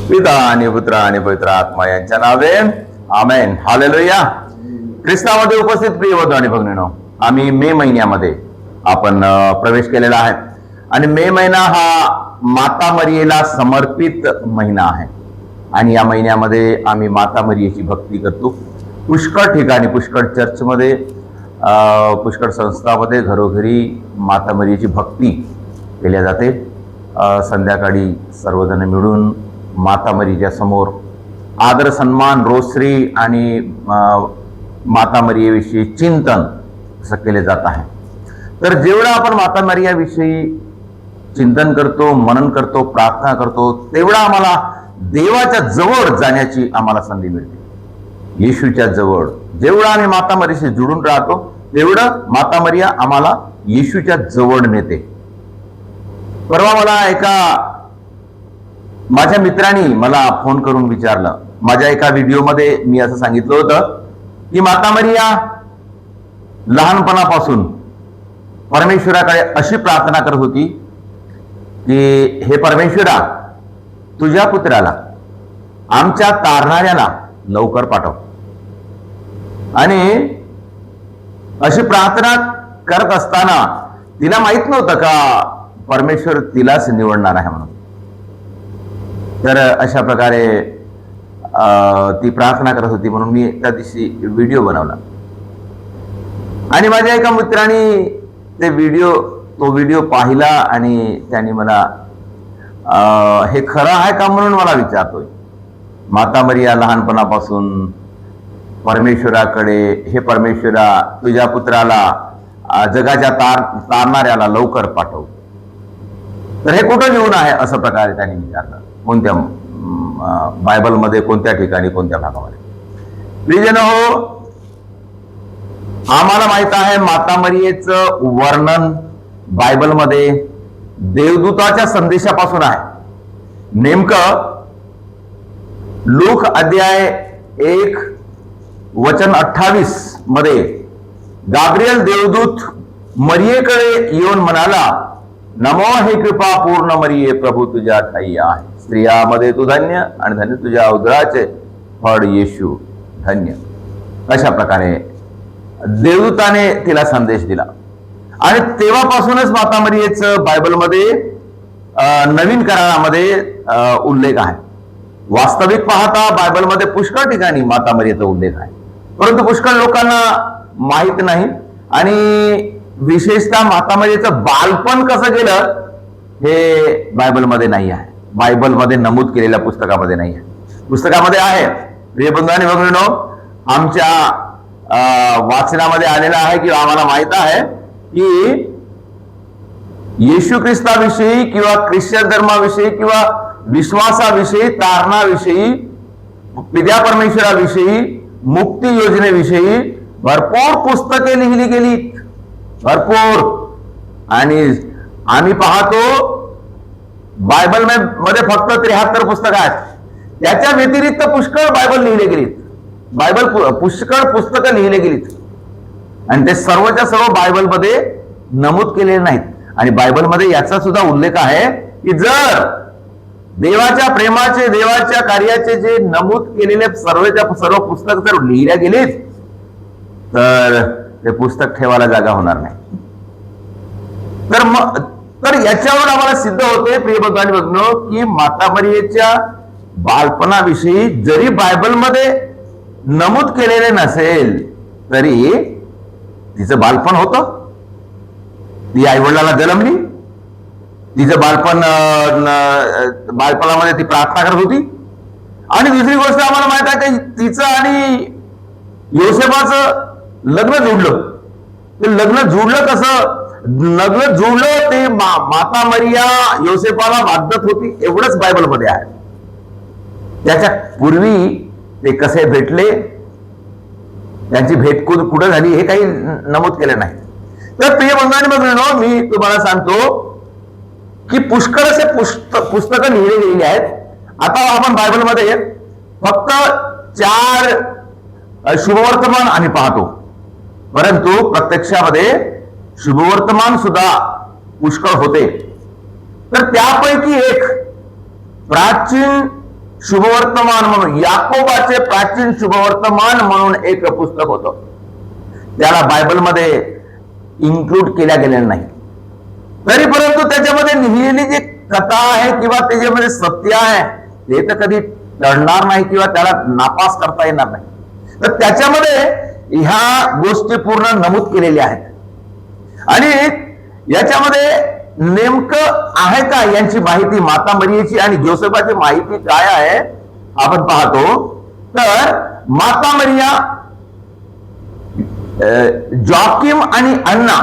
पिता आणि पुत्र आणि पवित्र आत्मा यांच्या नावे आमेन. हालेलुया. ख्रिस्तामध्ये उपस्थित प्रिय बंधू आणि भगिनींनो, आम्ही मे महिन्यामध्ये आपण प्रवेश केलेला आहे आणि मे महिना हा माता मरियेला समर्पित महिना आहे आणि या महिन्यामध्ये आम्ही माता मरियेची भक्ती करतो. पुष्कळ ठिकाणी, पुष्कळ चर्चमध्ये, पुष्कळ संस्थांमध्ये घरोघरी माता मरियेची भक्ती केल्या जाते. संध्याकाळी सर्वजण मिळून माता मरियेच्या समोर आदर सन्मान, रोसरी आणि माता मरियेविषयी चिंतन असं केले जात आहे. तर जेवढं आपण माता मरियाविषयी चिंतन करतो, मनन करतो, प्रार्थना करतो, तेवढा आम्हाला देवाच्या जवळ जाण्याची आम्हाला संधी मिळते. येशूच्या जवळ जेवढं आम्ही माता मरियेशी जुळून राहतो तेवढं माता मरिया आम्हाला येशूच्या जवळ नेते. परवा मला माझ्या मित्रांनी मला फोन करून विचारलं. माझ्या एका व्हिडिओमध्ये मी असं सांगितलं होतं की माता मरिया लहानपणापासून परमेश्वराकडे अशी प्रार्थना करत होती की हे परमेश्वरा, तुझ्या पुत्राला, आमच्या तारणाऱ्याला लवकर पाठव. आणि अशी प्रार्थना करत असताना तिला माहित नव्हतं का परमेश्वर तिलाच निवडणार आहे म्हणून. तर अशा प्रकारे ती प्रार्थना करत होती म्हणून मी त्या दिवशी व्हिडिओ बनवला आणि माझ्या एका मित्राने तो व्हिडिओ पाहिला आणि त्यांनी मला हे खरं आहे का म्हणून मला विचारतोय. माता मरिया लहानपणापासून परमेश्वराकडे, हे परमेश्वरा, तुझ्या पुत्राला जगाच्या तारणाऱ्याला लवकर पाठव. तर हे कुठं लिहून आहे असं प्रकारे त्यांनी विचारलं. कोणत्या बायबलमध्ये, कोणत्या ठिकाणी, कोणत्या भागामध्ये? प्रियजन हो, आम्हाला माहित आहे माता मरियेचं वर्णन बायबलमध्ये देवदूताच्या संदेशापासून आहे. नेमकं लूक अध्याय 1 वचन 28 मध्ये गाब्रिएल देवदूत मरियेकडे येऊन म्हणाला, नमो हे कृपा पूर्ण मरिये, प्रभू तुझ्या ठाई आहे. स्त्रियामध्ये तू धन्य आणि धन्य तुझ्या उदराचे फळ येशू, धन्य. अशा प्रकारे देवदूताने तिला संदेश दिला आणि तेव्हापासूनच माता मरियेचं बायबलमध्ये नवीन करारामध्ये उल्लेख आहे. वास्तविक पाहता बायबलमध्ये पुष्कळ ठिकाणी माता मरियेचा उल्लेख आहे, परंतु पुष्कळ लोकांना माहित नाही आणि विशेषतः माता मरियेचं बालपण कसं गेलं हे बायबलमध्ये नाही आहे. बायबलमध्ये नमूद केलेल्या पुस्तकामध्ये नाही आहे. पुस्तकामध्ये आहे. प्रिय बंधू आणि भगिनींनो, आमच्या वाचनामध्ये आलेलं आहे की आम्हाला माहित आहे की येशू ख्रिस्ताविषयी किंवा ख्रिश्चन धर्माविषयी किंवा विश्वासाविषयी, तारणाविषयी, पित्या परमेश्वराविषयी, मुक्ती योजनेविषयी भरपूर पुस्तके लिहिली गेली, भरपूर. आणि आम्ही पाहतो बायबल मध्ये फक्त 73 पुस्तकं आहेत. त्याच्या व्यतिरिक्त पुष्कळ बायबल लिहिले गेलीत, पुष्कळ पुस्तकं लिहिले गेलीत आणि ते सर्वच्या सर्व बायबलमध्ये नमूद केलेले नाहीत. आणि बायबलमध्ये याचा सुद्धा उल्लेख आहे की जर देवाच्या प्रेमाचे, देवाच्या कार्याचे जे नमूद केलेले सर्वच्या सर्व पुस्तक जर लिहिल्या गेलीत तर ते पुस्तक ठेवायला जागा होणार नाही. तर याच्यावर आम्हाला सिद्ध होते प्रिय बंधू आणि भगिनींनो की माता मरियेच्या बालपणाविषयी जरी बायबलमध्ये नमूद केलेले नसेल तरी तिचं बालपण होतं. ती आईवडिलाला जन्मली, तिचं बालपणामध्ये ती प्रार्थना करत होती. आणि दुसरी गोष्ट आम्हाला माहित आहे की तिचं आणि योसेफाचं लग्न जुळलं. ते लग्न जुळलं कसं? लग्न जुळलं ते माता मरिया योसेफाला वागत होती एवढंच बायबलमध्ये आहे. त्याच्या पूर्वी ते कसे भेटले, त्यांची भेट कुठं झाली हे काही नमूद केलं नाही. तर प्रिय बंधू आणि भगिनींनो, मी तुम्हाला सांगतो की पुष्कळ असे पुस्तकं लिहिली गेलेली आहेत. आता आपण बायबलमध्ये फक्त 4 शुभवर्तमान आम्ही पाहतो, परंतु प्रत्यक्षामध्ये शुभवर्तमान सुद्धा पुष्कळ होते. तर त्यापैकी एक प्राचीन शुभवर्तमान म्हणून, याकोबाचे प्राचीन शुभवर्तमान म्हणून एक पुस्तक होतं. त्याला बायबलमध्ये इन्क्लूड केल्या गेलेलं नाही. तरी परंतु त्याच्यामध्ये लिहिलेली जी कथा आहे किंवा त्याच्यामध्ये सत्य आहे ते तर कधी टळणार नाही किंवा त्याला नापास करता येणार नाही. तर त्याच्यामध्ये ह्या गोष्टी पूर्ण नमूद केलेल्या आहेत. आणि याच्यामध्ये नेमकं आहे का यांची माहिती, माता मरियेची आणि जोसेफाची माहिती काय आहे आपण पाहतो. तर माता मरिया जॉकिम आणि अन्ना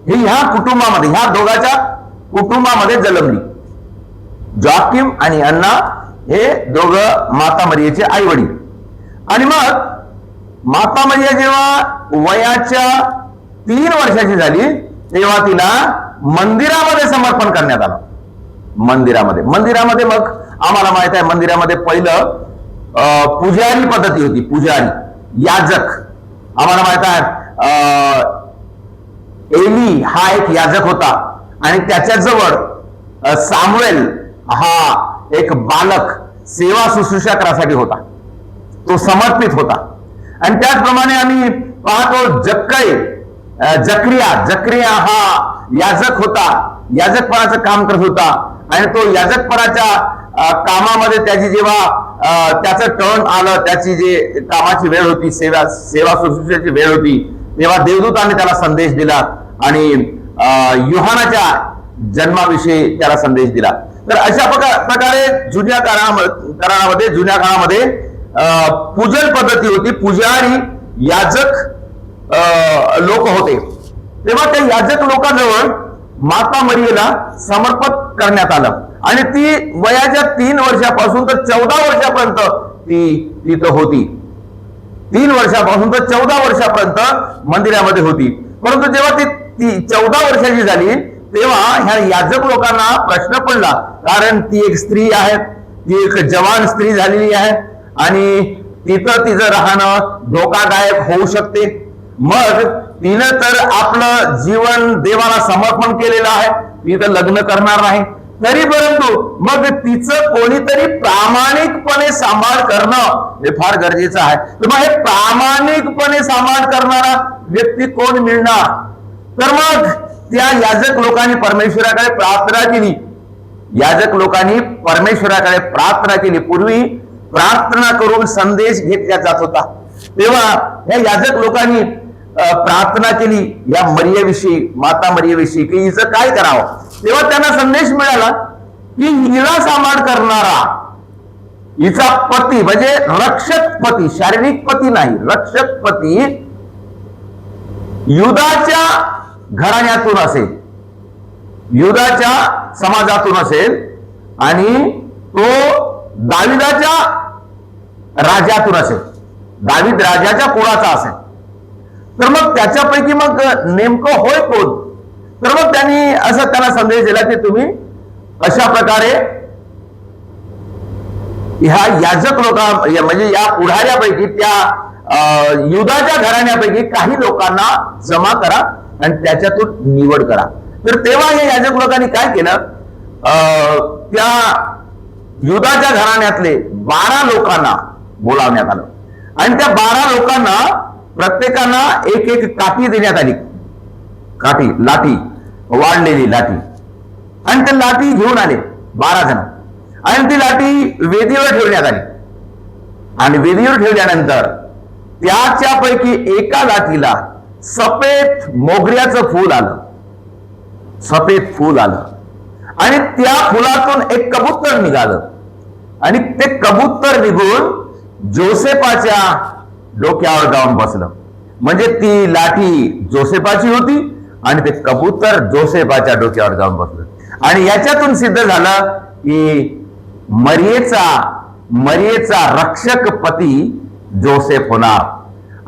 हे ह्या कुटुंबामध्ये, ह्या दोघांच्या कुटुंबामध्ये जन्मली. जॉकिम आणि अन्ना हे दोघं माता मरियेचे आई वडील. आणि मग माता मरिया जेव्हा वयाच्या 3 वर्षाची झाली तेव्हा तिला मंदिरामध्ये समर्पण करण्यात आलं. मंदिरामध्ये मग आम्हाला माहित आहे मंदिरामध्ये पहिलं पुजारी पद्धती होती. पुजारी, याजक. आम्हाला माहित आहे एली हा एक याजक होता आणि त्याच्याजवळ सामुएल हा एक बालक सेवा शुश्रूषा करासाठी होता. तो समर्पित होता. आणि त्याचप्रमाणे आम्ही पाहतो जक्रिया हा याजक होता. याजकपणाचं काम करत होता आणि तो याजकपणाच्या कामामध्ये त्याची जेव्हा त्याचं टर्न आलं, त्याची जे कामाची वेळ होती, सेवा शुश्रूषेची वेळ होती, तेव्हा देवदूताने त्याला संदेश दिला आणि योहानाच्या जन्माविषयी त्याला संदेश दिला. तर अशा प्रकारे जुन्या काळामध्ये पूजन पद्धती होती. पुजारी, याजक लोक होते. तेव्हा त्या याजक लोकांजवळ माता मरियेला समर्पित करण्यात आलं आणि ती वयाच्या 3 वर्षापासून तर 14 वर्षापर्यंत ती तिथं होती. 3 वर्षापासून तर 14 वर्षापर्यंत मंदिरामध्ये होती. परंतु जेव्हा ती 14 वर्षाची झाली तेव्हा ह्या याजक लोकांना प्रश्न पडला, कारण ती एक स्त्री आहे, ती एक जवान स्त्री झालेली आहे आणि तिचं राहणं धोकादायक होऊ शकते. मग तिनं तर आपलं जीवन देवाला समर्पण केलेलं आहे, ती तर लग्न करणार नाही. तरी परंतु मग तिचं कोणीतरी प्रामाणिकपणे सांभाळ करणं हे फार गरजेचं आहे. तर मग हे प्रामाणिकपणे सांभाळ करणारा व्यक्ती कोण मिळणार? तर मग त्या याजक लोकांनी परमेश्वराकडे प्रार्थना केली. याजक लोकांनी परमेश्वराकडे प्रार्थना केली. पूर्वी प्रार्थना करून संदेश घेतला जात होता. तेव्हा या याजक लोकांनी प्रार्थना केली या मरियेविषयी, माता मरियेविषयी, की हिचं काय करावं. तेव्हा त्यांना संदेश मिळाला की हिला सांभाळ करणारा, हिचा पती म्हणजे रक्षक पती, शारीरिक पती नाही, रक्षक पती युदाच्या घराण्यातून असेल, युदाच्या समाजातून असेल आणि तो दाविदाच्या राज्यातून असेल, दाविद राजाच्या कुळाचा असेल. तर मग त्याच्यापैकी मग नेमकं होय कोण? तर मग त्यांनी असं त्याला संदेश दिला की तुम्ही अशा प्रकारे ह्या याजक म्हणजे या पुढाऱ्यापैकी, त्या युदाच्या घराण्यापैकी काही लोकांना जमा करा आणि त्याच्यातून निवड करा. तर तेव्हा या याजक लोकांनी काय केलं, त्या युदाच्या घराण्यातले 12 लोकांना बोलावण्यात आलं आणि त्या 12 लोकांना प्रत्येकांना एक काठी देण्यात आली. काठी, लाठी, वाढलेली लाठी. आणि ते लाठी घेऊन आले 12 जण आणि ती लाठी वेदीवर ठेवण्यात आली. आणि वेदीवर ठेवल्यानंतर त्याच्यापैकी एका लाठीला सफेद मोगऱ्याचं फूल आलं. सफेद फूल आलं आणि त्या फुलातून एक कबूतर निघालं आणि ते कबूतर निघून जोसेफाच्या डोक्यावर जाऊन बसलं. म्हणजे ती लाठी जोसेफाची होती आणि ते कबूतर जोसेफाच्या डोक्यावर जाऊन बसलं. आणि याच्यातून सिद्ध झालं की मरियेचा रक्षक पती जोसेफ होणार.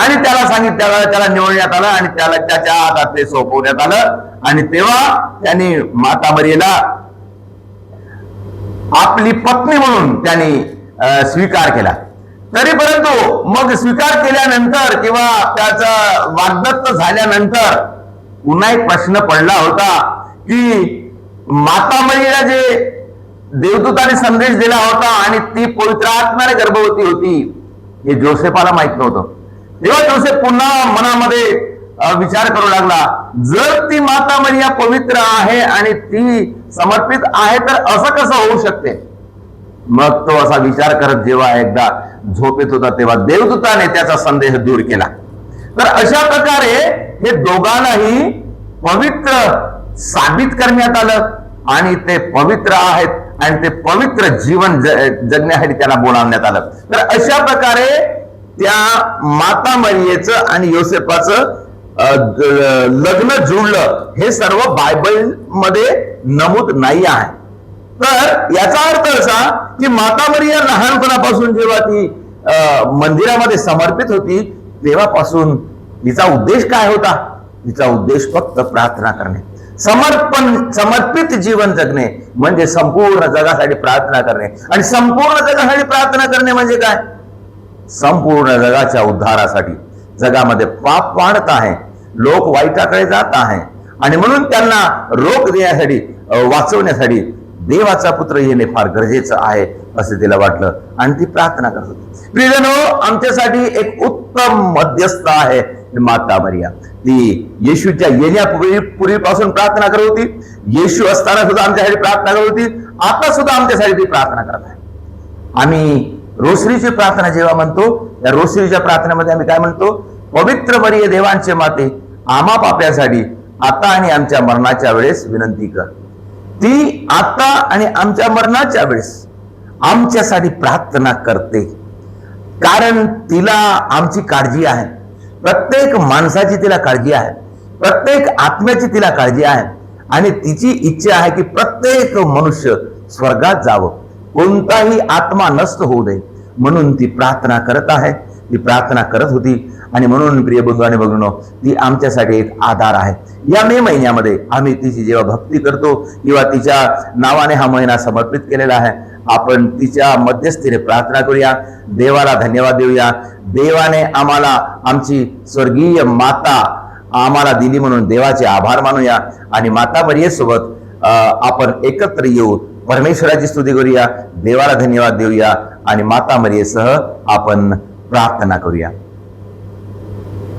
आणि त्याला सांगितलं, त्याला निवडण्यात आलं आणि त्याला त्याच्या हातात ते सोपवण्यात आलं. आणि तेव्हा त्यांनी माता मरियेला आपली पत्नी म्हणून त्यांनी स्वीकार केला. तरी परंतु मग स्वीकार केल्यानंतर किंवा त्याचा वाग्दत्त झाल्यानंतर पुन्हा एक प्रश्न पडला होता की माता मरियेला जे देवदूताने संदेश दिला होता आणि ती पवित्र आत्म्याने गर्भवती होती हे जोसेफाला माहित नव्हतं. तेव्हा जोसेफ पुन्हा मनामध्ये विचार करू लागला, जर ती माता मरिया पवित्र आहे आणि ती समर्पित आहे तर असं कसं होऊ शकते. मग तो असा विचार करत जेव्हा एकदा झोपेत होता तेव्हा देवदूताने त्याचा संदेश दूर केला. तर अशा प्रकारे हे दोघांनाही पवित्र साबित करण्यात आलं आणि ते पवित्र आहेत आणि ते पवित्र जीवन जगण्यासाठी त्यांना बोलावण्यात आलं. तर अशा प्रकारे त्या माता मरियेचं आणि योसेफाचं लग्न जुळलं हे सर्व बायबल मध्ये नमूद नाही आहे. तर याचा अर्थ असा की माता मरिया लहानपणापासून जेव्हा ती मंदिरामध्ये समर्पित होती तेव्हापासून तिचा उद्देश काय होता. तिचा उद्देश फक्त प्रार्थना करणे, समर्पित जीवन जगणे म्हणजे संपूर्ण जगासाठी प्रार्थना करणे. आणि संपूर्ण जगासाठी प्रार्थना करणे म्हणजे काय, संपूर्ण जगाच्या उद्धारासाठी. जगामध्ये पाप वाढत आहे, लोक वाईटाकडे जात आहे आणि म्हणून त्यांना रोख देण्यासाठी वाचवण्यासाठी देवाचा पुत्र येणे फार गरजेचं आहे असं तिला वाटलं आणि ती प्रार्थना करत होती. प्रियजनो, आमच्यासाठी एक उत्तम मध्यस्थ आहे माता मरिया. ती येशूच्या येण्यापूर्वीपासून प्रार्थना करत होती, येशू असताना सुद्धा आमच्यासाठी प्रार्थना करत होती, आता सुद्धा आमच्यासाठी ती प्रार्थना करत आहे. आम्ही रोसरीची प्रार्थना जेव्हा म्हणतो त्या रोसरीच्या प्रार्थनेमध्ये आम्ही काय म्हणतो, पवित्र मरिये देवांचे माते, आम्हा पाप्यासाठी आता आणि आमच्या मरणाच्या वेळेस विनंती कर. ती आता आणि आमच्या मरणाच्या वेळेस आमच्यासाठी प्रार्थना करते, कारण तिला आमची काळजी आहे. प्रत्येक माणसाची तिला काळजी आहे, प्रत्येक आत्म्याची तिला काळजी आहे आणि तिची इच्छा आहे की प्रत्येक मनुष्य स्वर्गात जावं, कोणताही आत्मा नष्ट होऊ नये. म्हणून ती प्रार्थना करत आहे, ती प्रार्थना करत होती. आणि म्हणून प्रिय बंधू आणि भगिनींनो, ती आमच्यासाठी एक आधार आहे. या मे महिन्यामध्ये आम्ही तिची जेव्हा भक्ती करतो किंवा तिच्या नावाने हा महिना समर्पित केलेला आहे, आपण तिच्या मध्यस्थीने प्रार्थना करूया, देवाला धन्यवाद देऊया. देवाने आम्हाला आमची स्वर्गीय माता आम्हाला दिली म्हणून देवाचे आभार मानूया आणि माता मरियेसोबत आपण एकत्र येऊन परमेश्वराची स्तुती करूया, देवाला धन्यवाद देऊया आणि माता मरियेसह आपण प्रार्थना करूया.